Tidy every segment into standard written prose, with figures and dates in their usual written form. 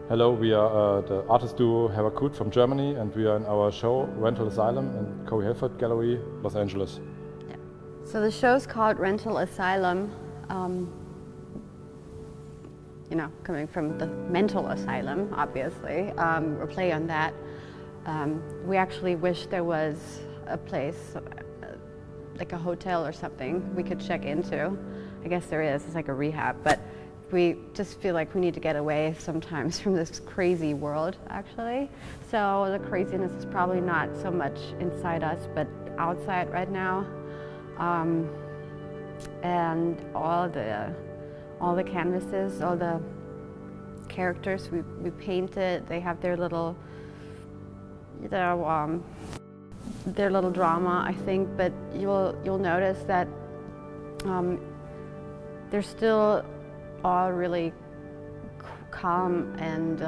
Hello, we are the artist duo Herakut from Germany, and we are in our show Rental Asylum in Corey Helford Gallery, Los Angeles. Yeah. So the show's called Rental Asylum, you know, coming from the mental asylum, obviously, or play on that. We actually wish there was a place, like a hotel or something, we could check into. I guess there is, it's like a rehab, but we just feel like we need to get away sometimes from this crazy world, actually. So the craziness is probably not so much inside us, but outside right now. And all the canvases, all the characters we painted, they have their little, their little drama, I think. But you'll notice that they're still all really calm and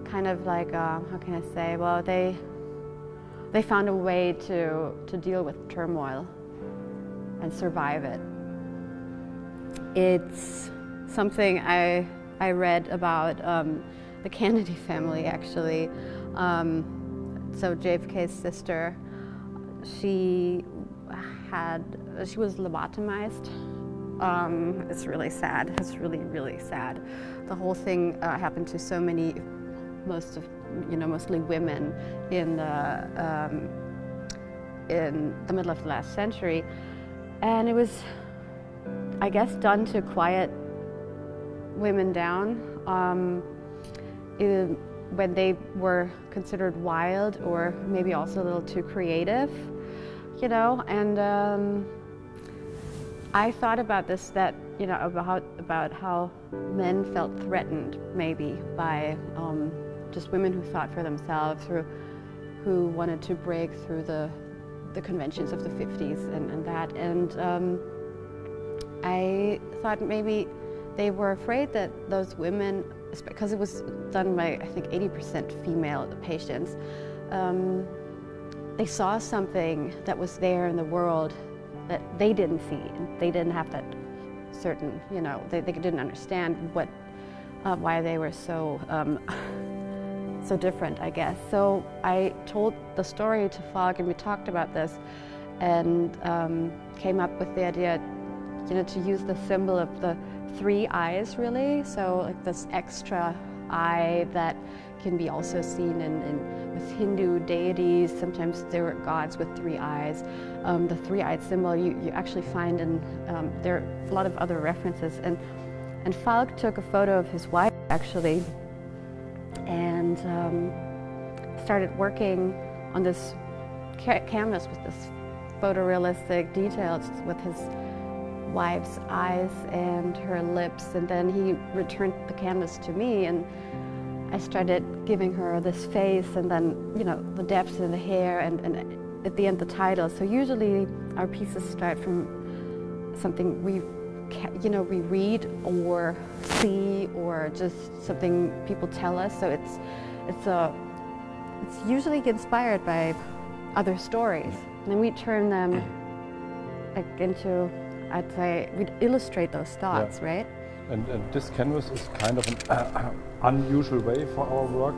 kind of like, how can I say, well, they found a way to deal with turmoil and survive it. It's something I read about the Kennedy family, actually. So JFK's sister, she was lobotomized. It's really sad. It's really, really sad. The whole thing happened to so many, mostly women in the middle of the last century, and it was, I guess, done to quiet women down when they were considered wild or maybe also a little too creative, you know, and. I thought about this, about how men felt threatened maybe by just women who thought for themselves, who wanted to break through the conventions of the 50s and that. And I thought maybe they were afraid that those women, because it was done by, I think, 80% female patients, they saw something that was there in the world that they didn't see. They didn't have that certain, they didn't understand why they were so different, I guess. So I told the story to Falk, and we talked about this, and came up with the idea, to use the symbol of the 3 eyes, really. So like this extra eye that can be also seen with Hindu deities. Sometimes there were gods with 3 eyes. The 3-eyed symbol you actually find in, there are a lot of other references. And Falk took a photo of his wife, actually, and started working on this canvas with this photorealistic details with his wife's eyes and her lips. And then he returned the canvas to me, and I started giving her this face, and then, the depths in the hair, and at the end the title. So usually our pieces start from something we read or see, or just something people tell us. So it's usually inspired by other stories, and then we turn them into, I'd say, we'd illustrate those thoughts, yeah. Right? And this canvas is kind of an unusual way for our work.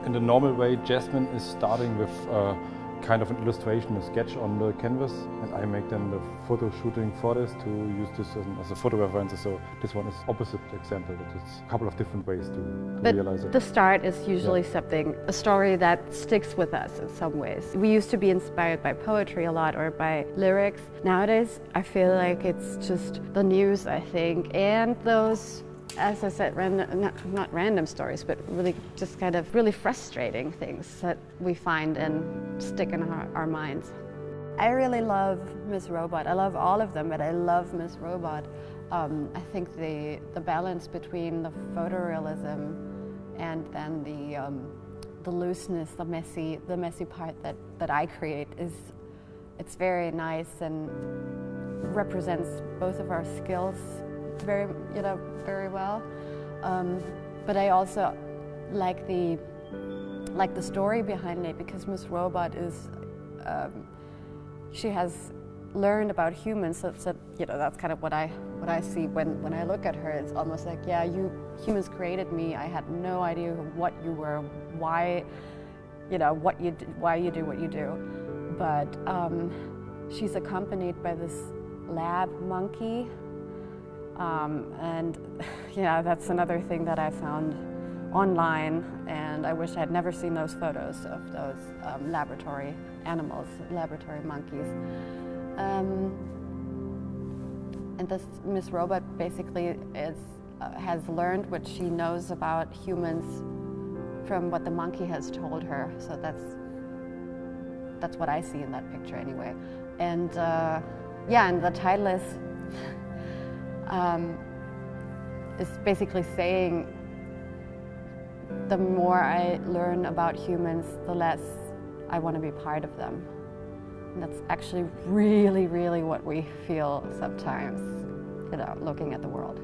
In the normal way, Jasmine is starting with kind of an illustration, a sketch on the canvas, and I make then the photo shooting for this to use this as a photo reference. So this one is opposite example. It's a couple of different ways to realize it. The start is usually a story that sticks with us in some ways. We used to be inspired by poetry a lot, or by lyrics. Nowadays, I feel like it's just the news, I think, and those, as I said, not random stories, but really just kind of really frustrating things that we find and stick in our minds. I really love Miss Robot. I love all of them, but I love Miss Robot. I think the balance between the photorealism and then the looseness, the messy part that I create it's very nice and represents both of our skills very well. But I also like the story behind it, because Miss Robot is, she has learned about humans, so that's kind of what I what I see when I look at her. It's almost like, yeah, you humans created me. I had no idea what you were, why, why you do what you do. But she's accompanied by this lab monkey. And yeah, that's another thing that I found online, and I wish I had never seen those photos of those laboratory animals, laboratory monkeys. And this Miss Robot basically has learned what she knows about humans from what the monkey has told her. So that's what I see in that picture anyway. And yeah, and the title is basically saying, the more I learn about humans, the less I want to be part of them. And that's actually really, really what we feel sometimes, looking at the world.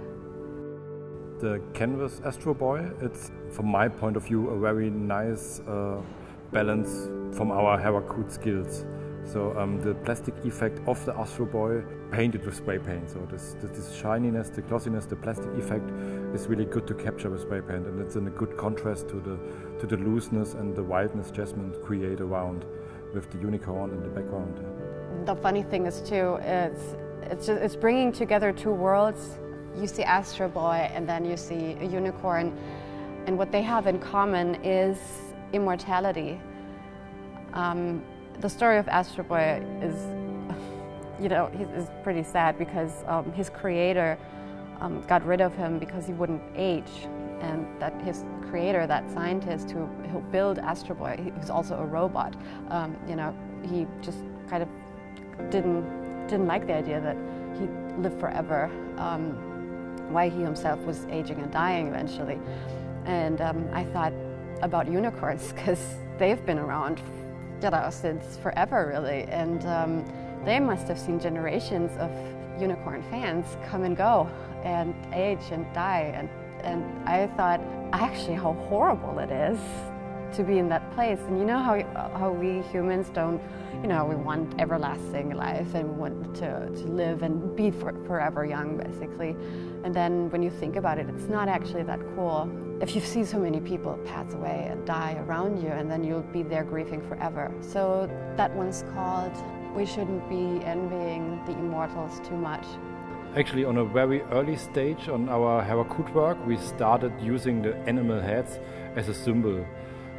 The canvas Astro Boy, it's, from my point of view, a very nice balance from our Herakut skills. So the plastic effect of the Astro Boy painted with spray paint. So this shininess, the glossiness, the plastic effect is really good to capture with spray paint, and it's in a good contrast to the looseness and the wildness Jasmine create around with the unicorn in the background. The funny thing is too, it's bringing together two worlds. You see Astro Boy and then you see a unicorn, and what they have in common is immortality. The story of Astro Boy is, is pretty sad because his creator got rid of him because he wouldn't age, and that his creator, that scientist who built Astro Boy, who's also a robot, he just kind of didn't like the idea that he'd live forever, why he himself was aging and dying eventually. And I thought about unicorns, because they've been around since forever, really, and they must have seen generations of unicorn fans come and go and age and die, and I thought actually how horrible it is to be in that place. And you know how we humans don't, we want everlasting life and we want to live and be forever young, basically. And then when you think about it, it's not actually that cool. If you see so many people pass away and die around you, and then you'll be there grieving forever. So that one's called We Shouldn't Be Envying the Immortals Too Much. Actually, on a very early stage on our Herakut work, we started using the animal heads as a symbol.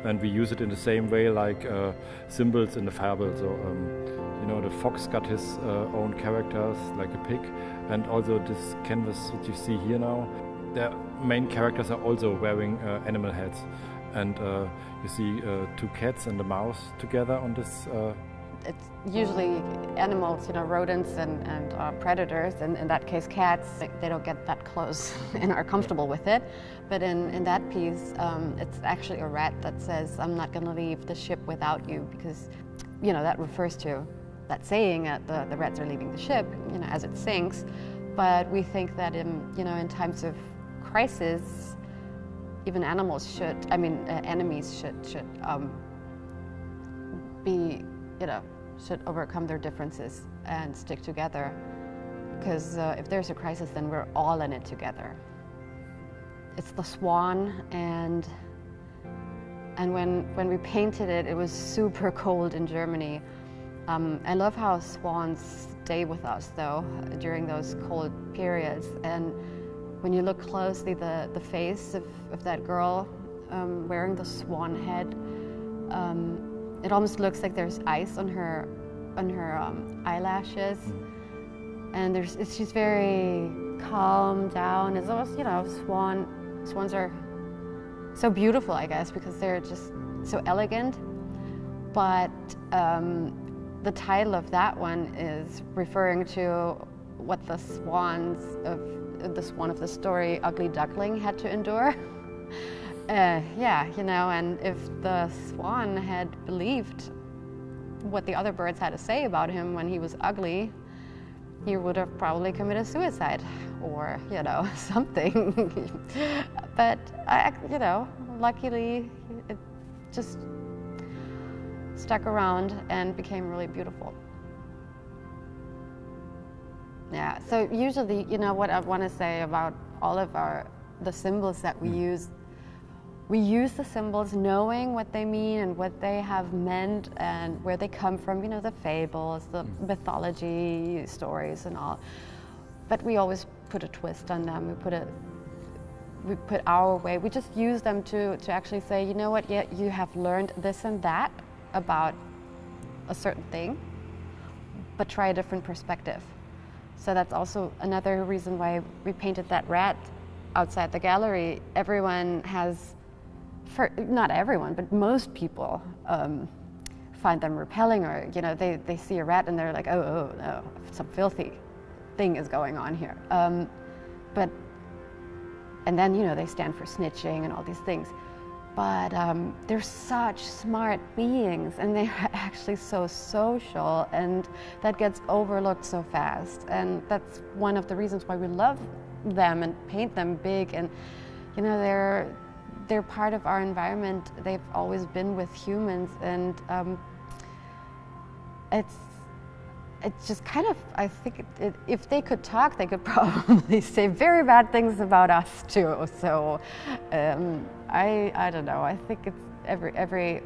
And we use it in the same way like symbols in the fable. So, the fox got his own characters, like a pig. And also this canvas that you see here now, the main characters are also wearing animal heads. And you see two cats and a mouse together on this. It's usually animals, rodents and predators, and in that case cats. They don't get that close and are comfortable with it. But in that piece, it's actually a rat that says, "I'm not going to leave the ship without you," because, that refers to that saying that the rats are leaving the ship, as it sinks. But we think that in times of crisis, even animals should, enemies should be, should overcome their differences and stick together. Because if there's a crisis, then we're all in it together. It's the swan, and when we painted it, it was super cold in Germany. I love how swans stay with us, though, during those cold periods. And when you look closely, the face of that girl wearing the swan head, it almost looks like there's ice on her eyelashes, and she's very calm down. It's almost, swans are so beautiful, I guess, because they're just so elegant. But the title of that one is referring to what the swan of the story, Ugly Duckling, had to endure. And if the swan had believed what the other birds had to say about him when he was ugly, he would have probably committed suicide or, something. But, luckily, it just stuck around and became really beautiful. Yeah, so usually, you know, what I want to say about all of the symbols that we use the symbols knowing what they mean and what they have meant and where they come from, you know, the fables, the mythology stories and all. But we always put a twist on them. We put our way. We just use them to actually say, you know what, yeah, you have learned this and that about a certain thing, but try a different perspective. So that's also another reason why we painted that rat outside the gallery. Everyone has, not everyone, but most people find them repelling, or, you know, they see a rat and they're like, oh no, some filthy thing is going on here. And then, you know, they stand for snitching and all these things. But they're such smart beings, and they're actually so social, and that gets overlooked so fast. And that's one of the reasons why we love them and paint them big. And, you know, they're part of our environment. They've always been with humans, and it's just kind of, I think if they could talk, they could probably say very bad things about us too. So I don't know. I think it's every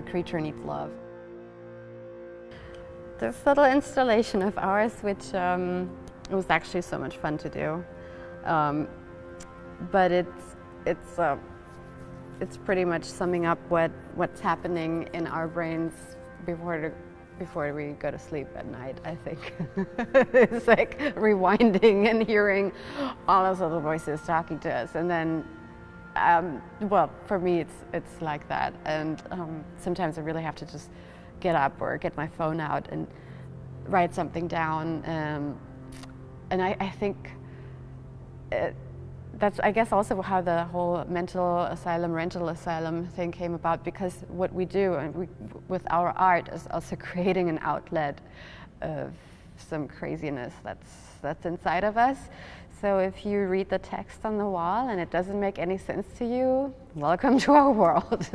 creature needs love. This little installation of ours, which it was actually so much fun to do, but it's pretty much summing up what's happening in our brains before we go to sleep at night, I think. It's like rewinding and hearing all those little voices talking to us. And then, well, for me, it's like that. And sometimes I really have to just get up or get my phone out and write something down. And I think that's, I guess, also how the whole mental asylum, rental asylum thing came about, because what we do with our art is also creating an outlet of some craziness that's inside of us. So if you read the text on the wall and it doesn't make any sense to you, welcome to our world.